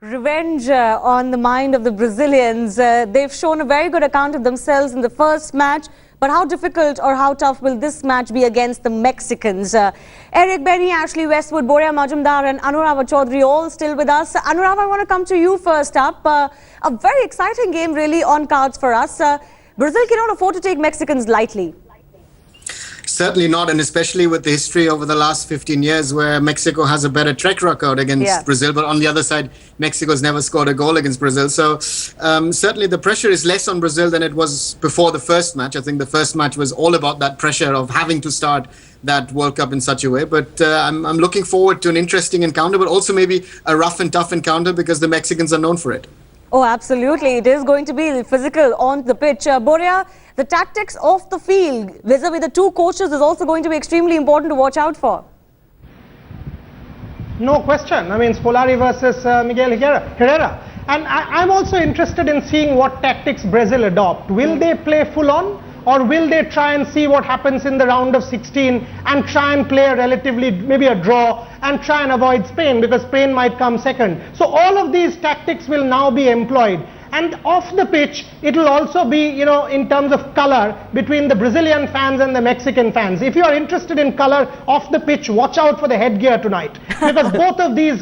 Revenge on the mind of the Brazilians. They've shown a very good account of themselves in the first match. But how difficult or how tough will this match be against the Mexicans? Eric, Benny, Ashley Westwood, Boria Majumdar and Anurava Chaudhary all still with us. Anurava, I want to come to you first up. A very exciting game really on cards for us. Brazil cannot afford to take Mexicans lightly. Certainly not, and especially with the history over the last 15 years where Mexico has a better track record against Brazil, but on the other side, Mexico's never scored a goal against Brazil. So certainly the pressure is less on Brazil than it was before the first match. I think the first match was all about that pressure of having to start that World Cup in such a way. But I'm looking forward to an interesting encounter, but also maybe a rough and tough encounter because the Mexicans are known for it. Oh, absolutely. It is going to be physical on the pitch. Boria, the tactics off the field vis-a-vis the two coaches is also going to be extremely important to watch out for. No question. I mean, Scolari versus Miguel Herrera. And I'm also interested in seeing what tactics Brazil adopt. Will they play full on? Or will they try and see what happens in the round of 16 and try and play a relatively, maybe a draw, and try and avoid Spain because Spain might come second. So all of these tactics will now be employed. And off the pitch, it will also be, you know, in terms of color between the Brazilian fans and the Mexican fans. If you are interested in color off the pitch, watch out for the headgear tonight. Because both of these,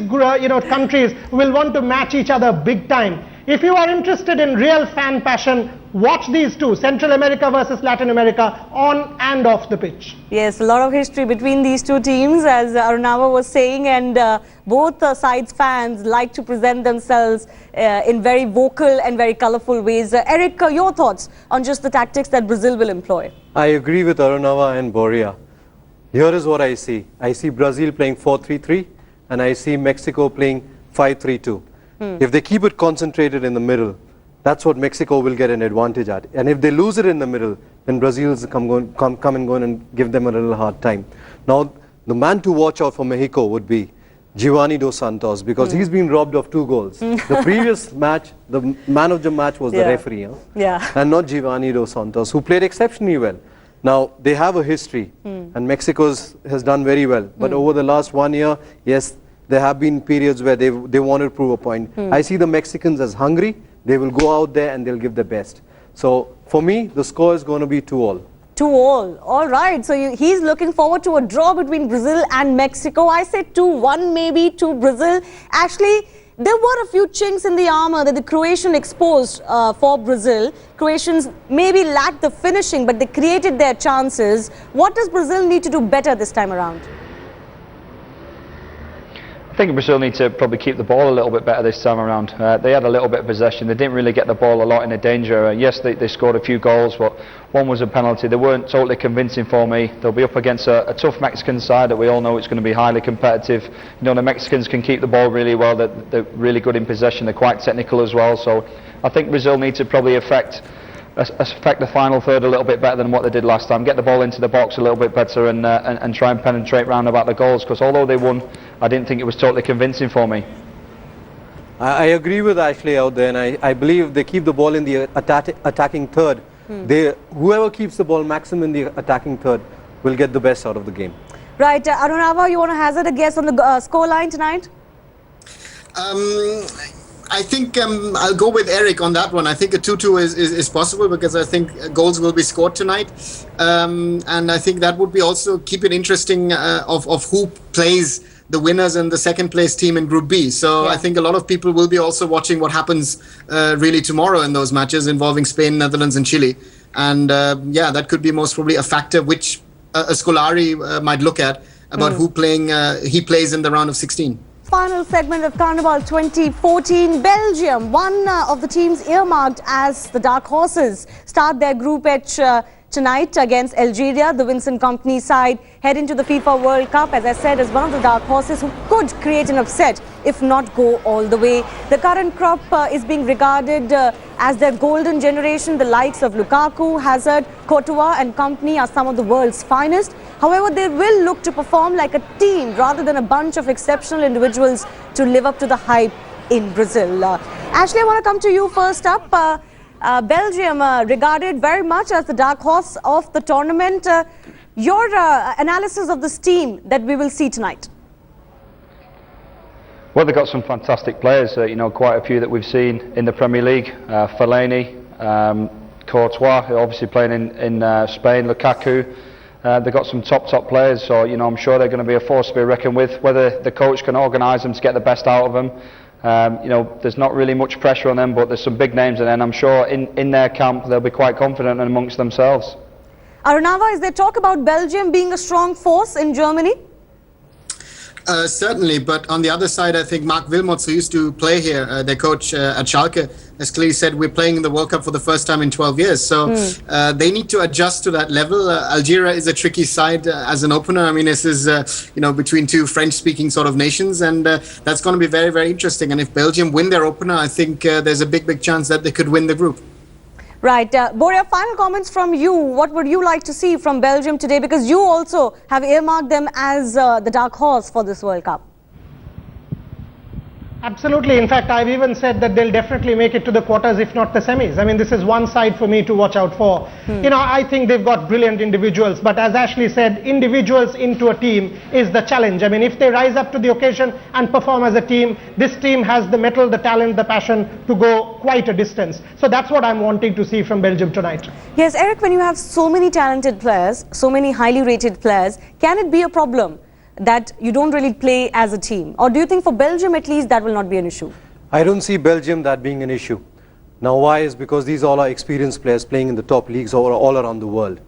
countries will want to match each other big time. If you are interested in real fan passion, watch these two, Central America versus Latin America, on and off the pitch. Yes, a lot of history between these two teams, as Arunava was saying, and both sides' fans like to present themselves in very vocal and very colourful ways. Eric, your thoughts on just the tactics that Brazil will employ? I agree with Arunava and Boria. Here is what I see. I see Brazil playing 4-3-3 and I see Mexico playing 5-3-2. If they keep it concentrated in the middle, that's what Mexico will get an advantage at. And if they lose it in the middle, then Brazil's come and go and give them a little hard time. Now, the man to watch out for Mexico would be Giovanni Dos Santos, because he's been robbed of 2 goals. The previous match, the man of the match was the referee, and not Giovanni Dos Santos, who played exceptionally well. Now, they have a history, and Mexico has done very well. But over the last 1 year, yes, there have been periods where they want to prove a point. I see the Mexicans as hungry. They will go out there and they'll give their best. So, for me, the score is going to be 2-2. 2-2. All right. So, he's looking forward to a draw between Brazil and Mexico. I say 2-1 maybe to Brazil. Actually, there were a few chinks in the armour that the Croatian exposed for Brazil. Croatians maybe lacked the finishing, but they created their chances. What does Brazil need to do better this time around? I think Brazil need to probably keep the ball a little bit better this time around. They had a little bit of possession. They didn't really get the ball a lot in a danger. Yes, they scored a few goals, but one was a penalty. They weren't totally convincing for me. They'll be up against a tough Mexican side that we all know it's going to be highly competitive. You know, the Mexicans can keep the ball really well. They're really good in possession. They're quite technical as well. So I think Brazil need to probably affect the final third a little bit better than what they did last time. Get the ball into the box a little bit better and try and penetrate round about the goals, because although they won, I didn't think it was totally convincing for me. I agree with Ashley out there, and I believe they keep the ball in the attacking third. Whoever keeps the ball maximum in the attacking third will get the best out of the game. Right, Arunava, you want to hazard a guess on the score line tonight? I think I'll go with Eric on that one. I think a 2-2 is possible because I think goals will be scored tonight. And I think that would be also keep it interesting of who plays the winners and the second place team in Group B. So I think a lot of people will be also watching what happens really tomorrow in those matches involving Spain, Netherlands and Chile. And that could be most probably a factor which Scolari might look at about who he plays in the round of 16. Final segment of Carnival 2014. Belgium, one of the teams earmarked as the dark horses, start their Group H tonight against Algeria. The Vincent Kompany side head into the FIFA World Cup, as I said, as one of the dark horses who could create an upset, if not go all the way. The current crop is being regarded as their golden generation. The likes of Lukaku, Hazard, Courtois and Kompany are some of the world's finest. However, they will look to perform like a team rather than a bunch of exceptional individuals to live up to the hype in Brazil. Ashley, I want to come to you first up. Belgium regarded very much as the dark horse of the tournament. Your analysis of this team that we will see tonight? Well, they've got some fantastic players, you know, quite a few that we've seen in the Premier League. Fellaini, Courtois, who are obviously playing in Spain, Lukaku. They've got some top players, so you know, I'm sure they're going to be a force to be reckoned with. Whether the coach can organise them to get the best out of them, you know, there's not really much pressure on them, but there's some big names in there, and I'm sure in their camp they'll be quite confident amongst themselves. Arunava, is there talk about Belgium being a strong force in Germany? Certainly, but on the other side, I think Mark Wilmots, who used to play here, their coach at Schalke, has clearly said we're playing in the World Cup for the first time in 12 years. So they need to adjust to that level. Algeria is a tricky side as an opener. I mean, this is, you know, between two French-speaking sort of nations, and that's going to be very, very interesting. And if Belgium win their opener, I think there's a big chance that they could win the group. Right. Boria, final comments from you. What would you like to see from Belgium today? Because you also have earmarked them as the dark horse for this World Cup. Absolutely. In fact, I've even said that they'll definitely make it to the quarters, if not the semis. I mean, this is one side for me to watch out for. You know, I think they've got brilliant individuals, but as Ashley said, individuals into a team is the challenge. I mean, if they rise up to the occasion and perform as a team, this team has the mettle, the talent, the passion to go quite a distance. So that's what I'm wanting to see from Belgium tonight. Yes, Eric, when you have so many talented players, so many highly rated players, can it be a problem that you don't really play as a team? Or do you think for Belgium at least that will not be an issue? I don't see Belgium that being an issue. Now why is because these all are experienced players playing in the top leagues all around the world.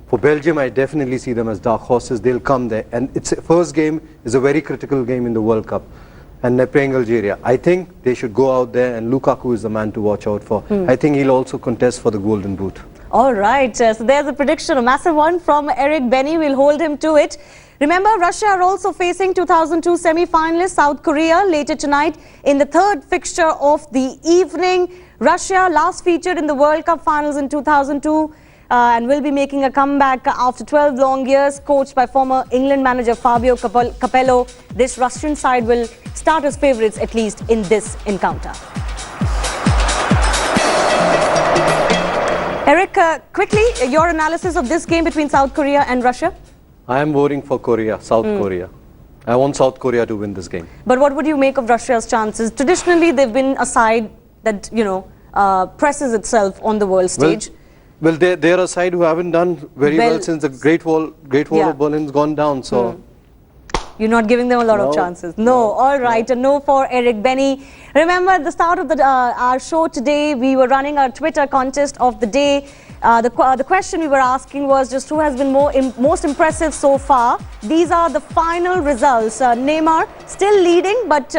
For Belgium, I definitely see them as dark horses. They'll come there, and its first game is a very critical game in the World Cup, and they're playing Algeria. I think they should go out there, and Lukaku is the man to watch out for. I think he'll also contest for the Golden Boot. All right, so there's a prediction, a massive one from Eric Benny. We'll hold him to it. Remember, Russia are also facing 2002 semi-finalist South Korea later tonight in the third fixture of the evening. Russia last featured in the World Cup finals in 2002 and will be making a comeback after 12 long years, coached by former England manager Fabio Capello. This Russian side will start as favourites, at least in this encounter. Eric, quickly, your analysis of this game between South Korea and Russia? I am voting for Korea, South Korea. I want South Korea to win this game. But what would you make of Russia's chances? Traditionally, they've been a side that, you know, presses itself on the world stage. Well, they're a side who haven't done very well since the Great Wall of Berlin's gone down. So you're not giving them a lot of chances. No. All right. A no for Eric Benny. Remember, at the start of our show today, we were running our Twitter contest of the day. The question we were asking was just who has been most impressive so far. These are the final results. Neymar still leading, but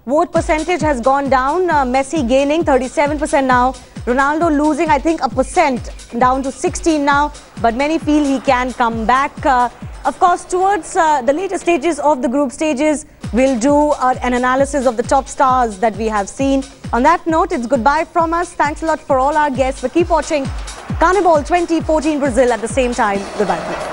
vote percentage has gone down. Messi gaining 37% now. Ronaldo losing, I think, 1% down to 16 now. But many feel he can come back. Of course, towards the later stages of the group stages, we'll do an analysis of the top stars that we have seen. On that note, it's goodbye from us. Thanks a lot for all our guests. But keep watching Carnival 2014 Brazil at the same time. Goodbye.